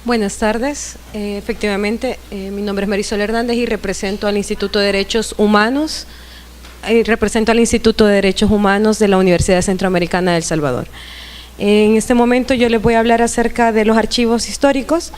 Buenas tardes. Efectivamente, mi nombre es Marisol Hernández y represento al Instituto de Derechos Humanos. Represento al Instituto de Derechos Humanos de la Universidad Centroamericana de El Salvador. En este momento yo les voy a hablar acerca de los archivos históricos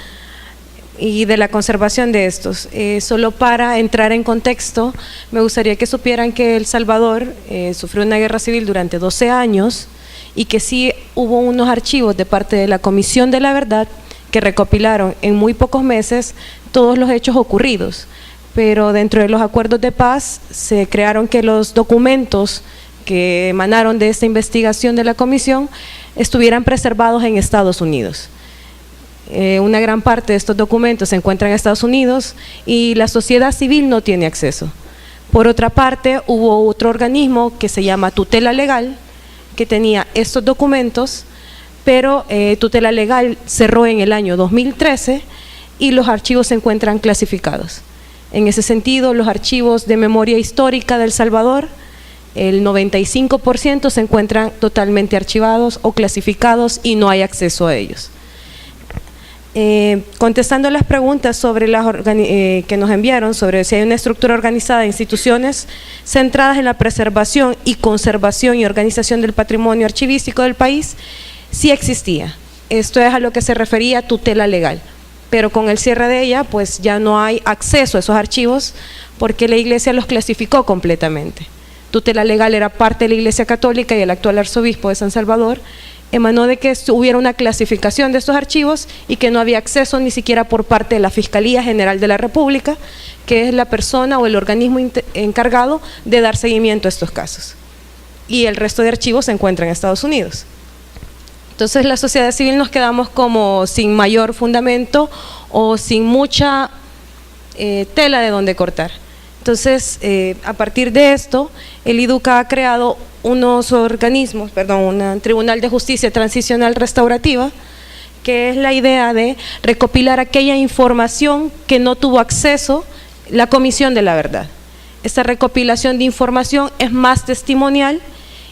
y de la conservación de estos. Solo para entrar en contexto, me gustaría que supieran que El Salvador sufrió una guerra civil durante 12 años y que sí hubo unos archivos de parte de la Comisión de la Verdad que recopilaron en muy pocos meses todos los hechos ocurridos, pero dentro de los acuerdos de paz se crearon que los documentos que emanaron de esta investigación de la comisión estuvieran preservados en Estados Unidos. Una gran parte de estos documentos se encuentran en Estados Unidos y la sociedad civil no tiene acceso. Por otra parte, hubo otro organismo que se llama Tutela Legal, que tenía estos documentos, pero Tutela Legal cerró en el año 2013 y los archivos se encuentran clasificados. En ese sentido, los archivos de memoria histórica de El Salvador, el 95% se encuentran totalmente archivados o clasificados y no hay acceso a ellos. Contestando las preguntas sobre que nos enviaron sobre si hay una estructura organizada de instituciones centradas en la preservación y conservación y organización del patrimonio archivístico del país, sí existía. Esto es a lo que se refería Tutela Legal, pero con el cierre de ella pues ya no hay acceso a esos archivos porque la Iglesia los clasificó completamente. Tutela Legal era parte de la Iglesia Católica y el actual arzobispo de San Salvador emanó de que hubiera una clasificación de estos archivos y que no había acceso ni siquiera por parte de la Fiscalía General de la República, que es la persona o el organismo encargado de dar seguimiento a estos casos. Y el resto de archivos se encuentran en Estados Unidos. Entonces la sociedad civil nos quedamos como sin mayor fundamento o sin mucha tela de donde cortar. Entonces, a partir de esto, el IDUCA ha creado unos organismos, un Tribunal de Justicia Transicional Restaurativa, que es la idea de recopilar aquella información que no tuvo acceso la Comisión de la Verdad. Esta recopilación de información es más testimonial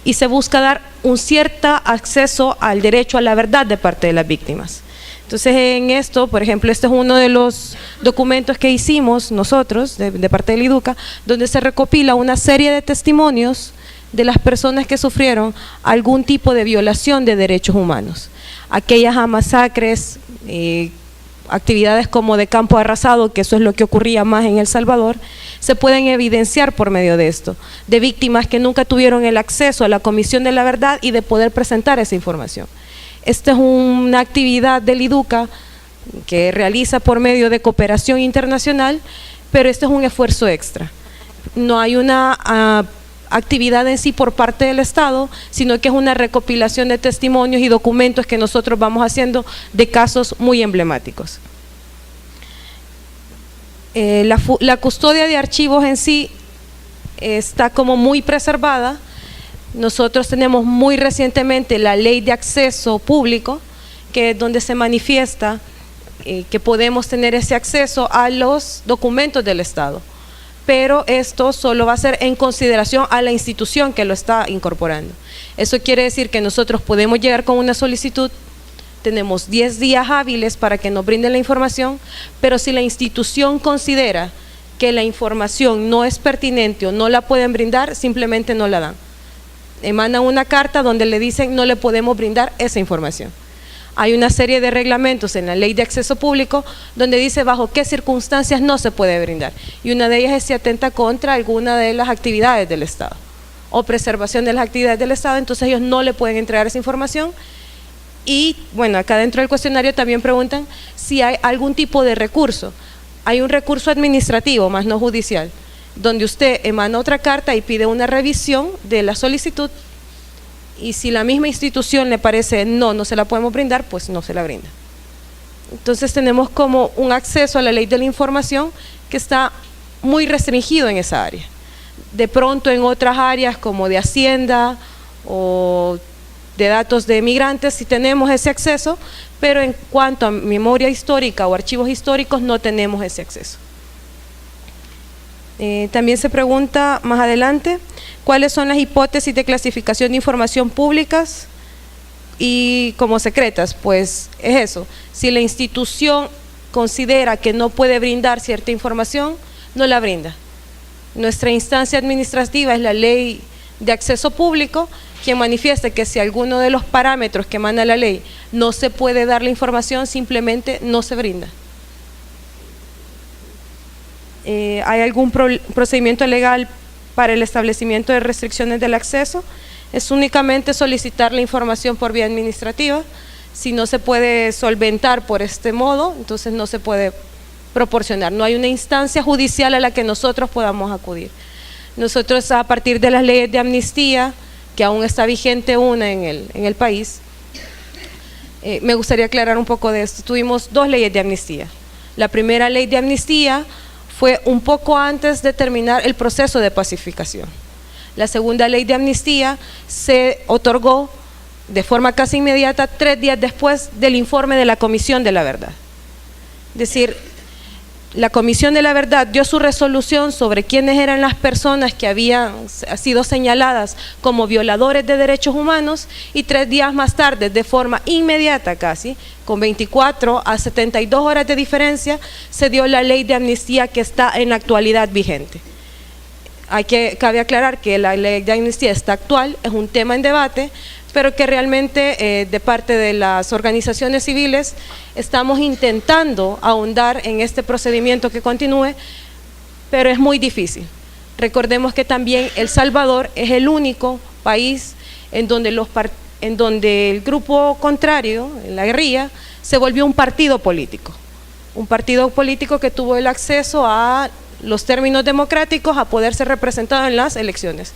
y se busca dar un cierto acceso al derecho a la verdad de parte de las víctimas. Entonces en esto, por ejemplo, este es uno de los documentos que hicimos nosotros de parte del IDUCA, donde se recopila una serie de testimonios de las personas que sufrieron algún tipo de violación de derechos humanos. Aquellas masacres, actividades como de campo arrasado, que eso es lo que ocurría más en El Salvador, se pueden evidenciar por medio de esto, de víctimas que nunca tuvieron el acceso a la Comisión de la Verdad y de poder presentar esa información. Esta es una actividad del IDUCA que realiza por medio de cooperación internacional, pero este es un esfuerzo extra. No hay una actividad en sí por parte del Estado, sino que es una recopilación de testimonios y documentos que nosotros vamos haciendo de casos muy emblemáticos. La custodia de archivos en sí está como muy preservada. Nosotros tenemos muy recientemente la Ley de Acceso Público, que es donde se manifiesta que podemos tener ese acceso a los documentos del Estado, pero esto solo va a ser en consideración a la institución que lo está incorporando. Eso quiere decir que nosotros podemos llegar con una solicitud, tenemos 10 días hábiles para que nos brinden la información, pero si la institución considera que la información no es pertinente o no la pueden brindar, simplemente no la dan. Emanan una carta donde le dicen no le podemos brindar esa información. Hay una serie de reglamentos en la Ley de Acceso Público donde dice bajo qué circunstancias no se puede brindar, y una de ellas es si atenta contra alguna de las actividades del Estado o preservación de las actividades del Estado, entonces ellos no le pueden entregar esa información. Y bueno, acá dentro del cuestionario también preguntan si hay algún tipo de recurso. Hay un recurso administrativo, más no judicial, donde usted emana otra carta y pide una revisión de la solicitud, y si la misma institución le parece no se la podemos brindar, pues no se la brinda. Entonces tenemos como un acceso a la ley de la información que está muy restringido en esa área. De pronto en otras áreas como de Hacienda o de datos de migrantes sí tenemos ese acceso, pero en cuanto a memoria histórica o archivos históricos no tenemos ese acceso. También se pregunta más adelante, ¿cuáles son las hipótesis de clasificación de información públicas? y como secretas, pues es eso. Si la institución considera que no puede brindar cierta información, no la brinda. Nuestra instancia administrativa es la Ley de Acceso Público, quien manifiesta que si alguno de los parámetros que manda la ley no se puede dar la información, simplemente no se brinda. ¿Hay algún procedimiento legal para el establecimiento de restricciones del acceso? Es únicamente solicitar la información por vía administrativa. Si no se puede solventar por este modo, entonces no se puede proporcionar. No hay una instancia judicial a la que nosotros podamos acudir. Nosotros, a partir de las leyes de amnistía, que aún está vigente una en el país, me gustaría aclarar un poco de esto. Tuvimos dos leyes de amnistía. La primera ley de amnistía fue un poco antes de terminar el proceso de pacificación. La segunda ley de amnistía se otorgó de forma casi inmediata, 3 días después del informe de la Comisión de la Verdad. Es decir, la Comisión de la Verdad dio su resolución sobre quiénes eran las personas que habían sido señaladas como violadores de derechos humanos, y 3 días más tarde, de forma inmediata casi, con 24 a 72 horas de diferencia, se dio la ley de amnistía que está en la actualidad vigente. Cabe aclarar que la ley de amnistía está actual, es un tema en debate, pero que realmente de parte de las organizaciones civiles estamos intentando ahondar en este procedimiento que continúe, pero es muy difícil. Recordemos que también El Salvador es el único país en donde el grupo contrario, la guerrilla, se volvió un partido político que tuvo el acceso a los términos democráticos, a poder ser representado en las elecciones.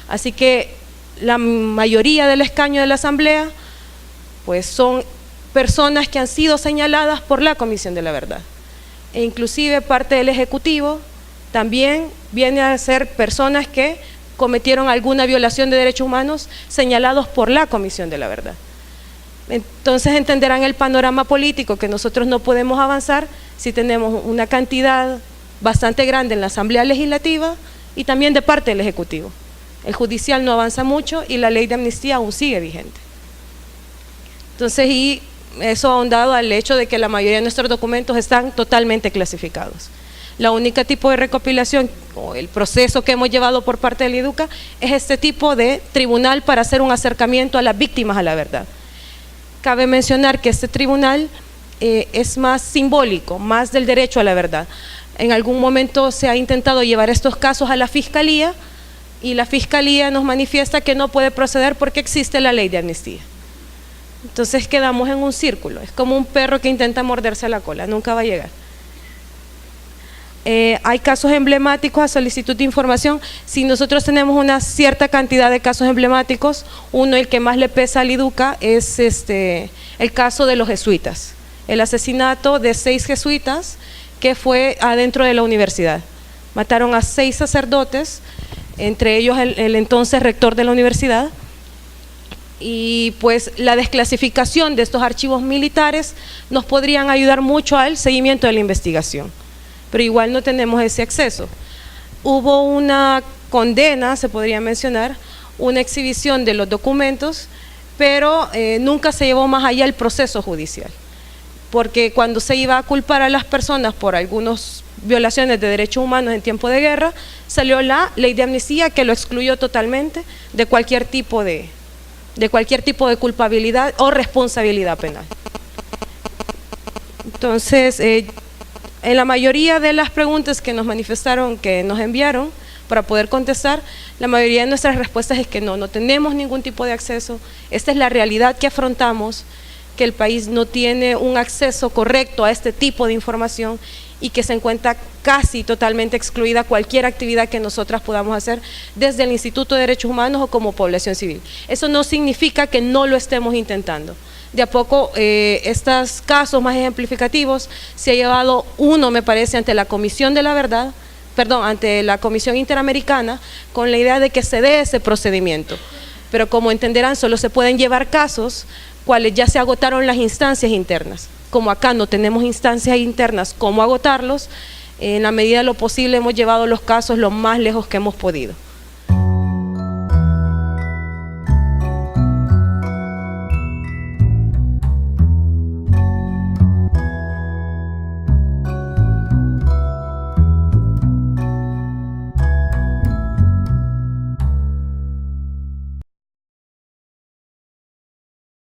Así que la mayoría del escaño de la Asamblea pues son personas que han sido señaladas por la Comisión de la Verdad, e inclusive parte del Ejecutivo también viene a ser personas que cometieron alguna violación de derechos humanos señalados por la Comisión de la Verdad. Entonces entenderán el panorama político, que nosotros no podemos avanzar si tenemos una cantidad bastante grande en la Asamblea Legislativa y también de parte del Ejecutivo. El judicial no avanza mucho y la ley de amnistía aún sigue vigente. Entonces, y eso ha ahondado al hecho de que la mayoría de nuestros documentos están totalmente clasificados. La única tipo de recopilación o el proceso que hemos llevado por parte del IDUCA es este tipo de tribunal para hacer un acercamiento a las víctimas a la verdad. Cabe mencionar que este tribunal es más simbólico, más del derecho a la verdad. En algún momento se ha intentado llevar estos casos a la Fiscalía, y la Fiscalía nos manifiesta que no puede proceder porque existe la ley de amnistía. Entonces quedamos en un círculo, es como un perro que intenta morderse la cola, nunca va a llegar. Hay casos emblemáticos a solicitud de información. Si nosotros tenemos una cierta cantidad de casos emblemáticos, uno, el que más le pesa al IDUCA, es el caso de los jesuitas, el asesinato de 6 jesuitas que fue adentro de la universidad. Mataron a 6 sacerdotes, entre ellos el entonces rector de la universidad, y pues la desclasificación de estos archivos militares nos podrían ayudar mucho al seguimiento de la investigación, pero igual no tenemos ese acceso. Hubo una condena, se podría mencionar, una exhibición de los documentos, pero nunca se llevó más allá el proceso judicial, porque cuando se iba a culpar a las personas por algunas violaciones de derechos humanos en tiempo de guerra, salió la ley de amnistía que lo excluyó totalmente de cualquier tipo de culpabilidad o responsabilidad penal. Entonces, en la mayoría de las preguntas que nos manifestaron, que nos enviaron para poder contestar, la mayoría de nuestras respuestas es que no tenemos ningún tipo de acceso. Esta es la realidad que afrontamos, que el país no tiene un acceso correcto a este tipo de información y que se encuentra casi totalmente excluida cualquier actividad que nosotras podamos hacer desde el Instituto de Derechos Humanos o como población civil. Eso no significa que no lo estemos intentando. De a poco estos casos más ejemplificativos se ha llevado uno, me parece, ante la Comisión de la Verdad, ante la Comisión Interamericana, con la idea de que se dé ese procedimiento. Pero como entenderán, solo se pueden llevar casos cuales ya se agotaron las instancias internas. Como acá no tenemos instancias internas, ¿cómo agotarlos? En la medida de lo posible hemos llevado los casos lo más lejos que hemos podido.